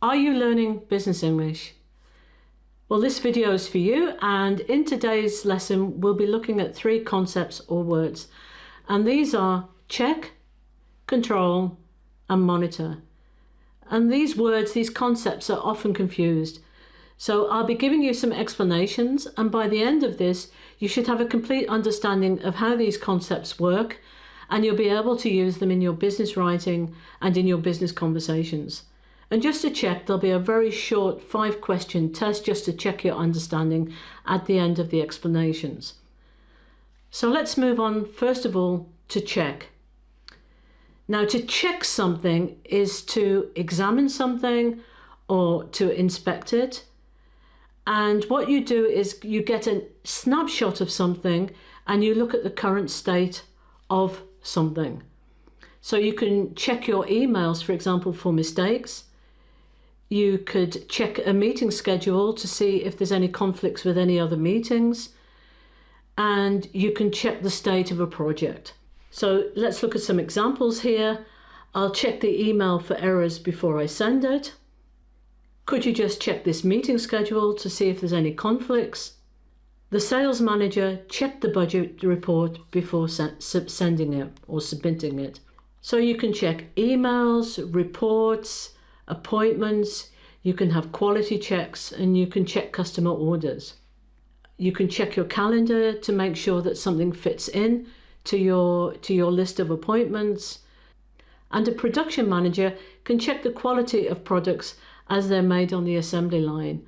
Are you learning business English? Well, this video is for you, and in today's lesson we'll be looking at three concepts or words, and these are check, control and monitor. And these words, these concepts are often confused. So I'll be giving you some explanations, and by the end of this you should have a complete understanding of how these concepts work, and you'll be able to use them in your business writing and in your business conversations. And just to check, there'll be a very short 5-question test just to check your understanding at the end of the explanations. So let's move on first of all to check. Now, to check something is to examine something or to inspect it. And what you do is you get a snapshot of something and you look at the current state of something. So you can check your emails, for example, for mistakes. You could check a meeting schedule to see if there's any conflicts with any other meetings. And you can check the state of a project. So let's look at some examples here. I'll check the email for errors before I send it. Could you just check this meeting schedule to see if there's any conflicts? The sales manager checked the budget report before sending it or submitting it. So you can check emails, reports, appointments, you can have quality checks, and you can check customer orders. You can check your calendar to make sure that something fits in to your list of appointments. And a production manager can check the quality of products as they're made on the assembly line.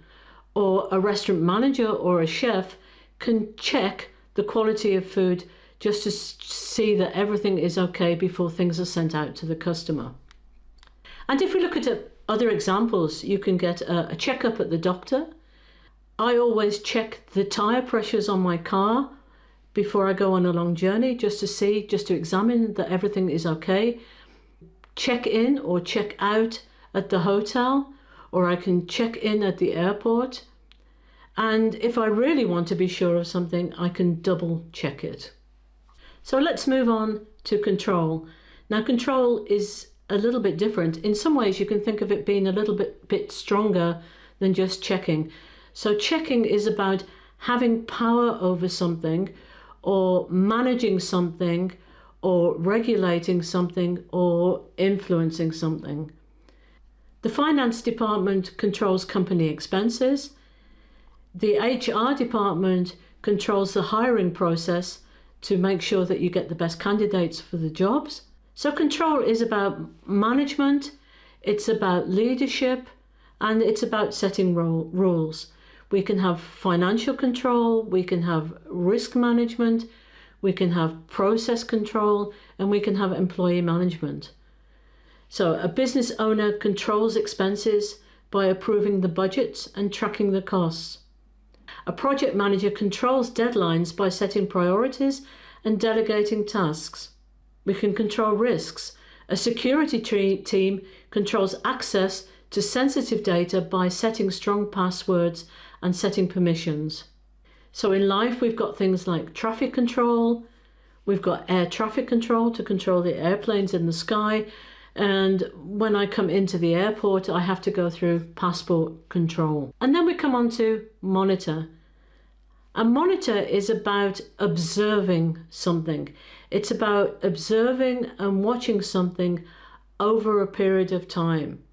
Or a restaurant manager or a chef can check the quality of food just to see that everything is okay before things are sent out to the customer. And if we look at other examples, you can get a checkup at the doctor. I always check the tire pressures on my car before I go on a long journey, just to examine that everything is okay. Check in or check out at the hotel, or I can check in at the airport. And if I really want to be sure of something, I can double check it. So let's move on to control. Now, control is a little bit different. In some ways, you can think of it being a little bit stronger than just checking. So checking is about having power over something, or managing something, or regulating something, or influencing something. The finance department controls company expenses. The HR department controls the hiring process to make sure that you get the best candidates for the jobs. So control is about management, it's about leadership, and it's about setting rules. We can have financial control, we can have risk management, we can have process control, and we can have employee management. So a business owner controls expenses by approving the budgets and tracking the costs. A project manager controls deadlines by setting priorities and delegating tasks. We can control risks. A security team controls access to sensitive data by setting strong passwords and setting permissions. So in life, we've got things like traffic control, we've got air traffic control to control the airplanes in the sky, and when I come into the airport, I have to go through passport control. And then we come on to monitor. A monitor is about observing something. It's about observing and watching something over a period of time.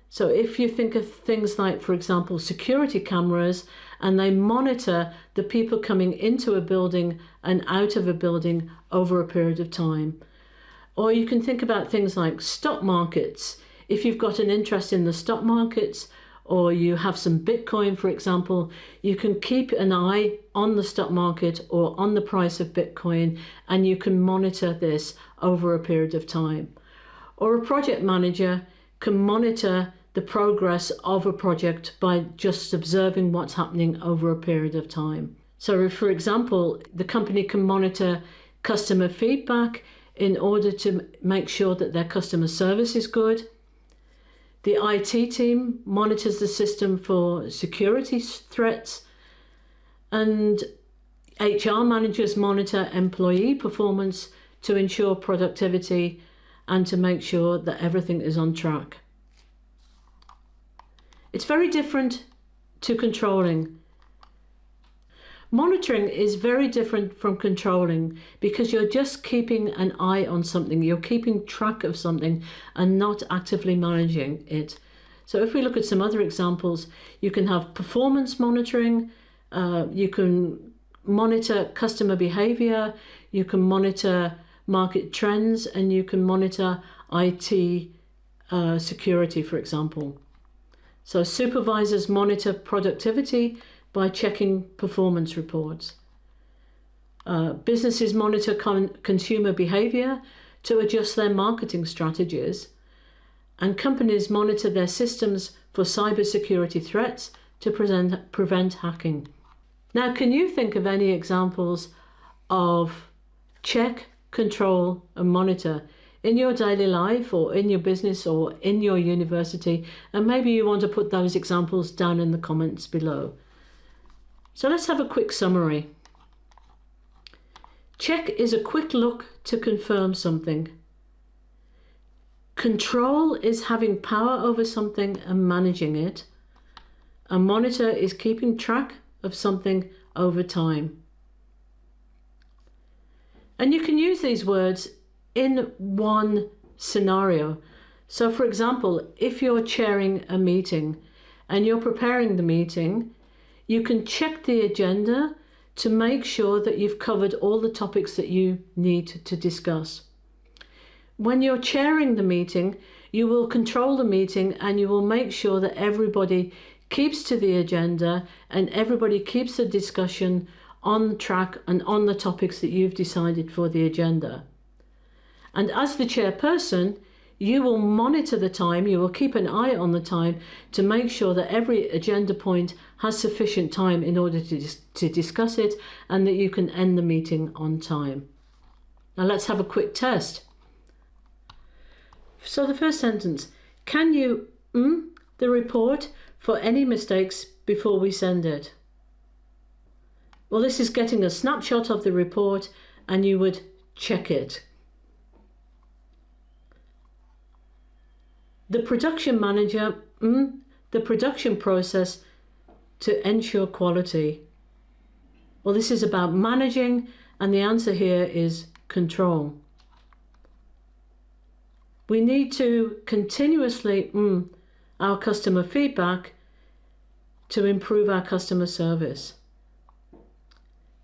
So if you think of things like, for example, security cameras, and they monitor the people coming into a building and out of a building over a period of time. Or you can think about things like stock markets. If you've got an interest in the stock markets, or you have some Bitcoin, for example, you can keep an eye on the stock market or on the price of Bitcoin, and you can monitor this over a period of time. Or a project manager can monitor the progress of a project by just observing what's happening over a period of time. So, for example, the company can monitor customer feedback in order to make sure that their customer service is good. The IT team monitors the system for security threats, and HR managers monitor employee performance to ensure productivity and to make sure that everything is on track. It's very different to controlling. Monitoring is very different from controlling because you're just keeping an eye on something. You're keeping track of something and not actively managing it. So if we look at some other examples, you can have performance monitoring, you can monitor customer behavior, you can monitor market trends, and you can monitor IT security, for example. So supervisors monitor productivity by checking performance reports. Businesses monitor consumer behavior to adjust their marketing strategies, and companies monitor their systems for cybersecurity threats to prevent hacking. Now, can you think of any examples of check, control, and monitor in your daily life or in your business or in your university? And maybe you want to put those examples down in the comments below. So let's have a quick summary. Check is a quick look to confirm something. Control is having power over something and managing it. A monitor is keeping track of something over time. And you can use these words in one scenario. So for example, if you're chairing a meeting and you're preparing the meeting, you can check the agenda to make sure that you've covered all the topics that you need to discuss. When you're chairing the meeting, you will control the meeting and you will make sure that everybody keeps to the agenda and everybody keeps the discussion on track and on the topics that you've decided for the agenda. And as the chairperson, you will monitor the time, you will keep an eye on the time to make sure that every agenda point has sufficient time in order to discuss it and that you can end the meeting on time. Now let's have a quick test. So the first sentence, can you the report for any mistakes before we send it? Well, this is getting a snapshot of the report and you would check it. The production manager, the production process to ensure quality. Well, this is about managing, and the answer here is control. We need to continuously our customer feedback to improve our customer service.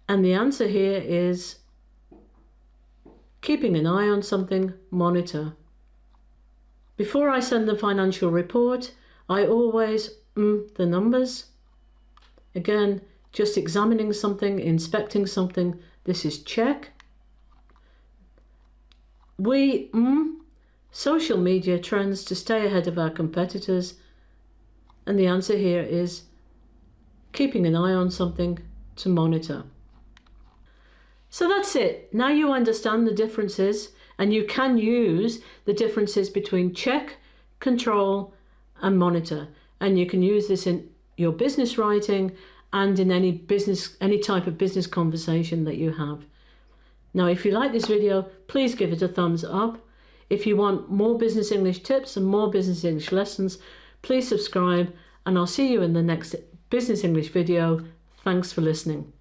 And the answer here is keeping an eye on something, monitor. Before I send the financial report, I always the numbers. Again, just examining something, inspecting something. This is check. We social media trends to stay ahead of our competitors. And the answer here is keeping an eye on something, to monitor. So that's it. Now you understand the differences and you can use the differences between check, control, and monitor. And you can use this in your business writing and in any type of business conversation that you have. Now, if you like this video, please give it a thumbs up. If you want more business English tips and more business English lessons, please subscribe, and I'll see you in the next business English video. Thanks for listening.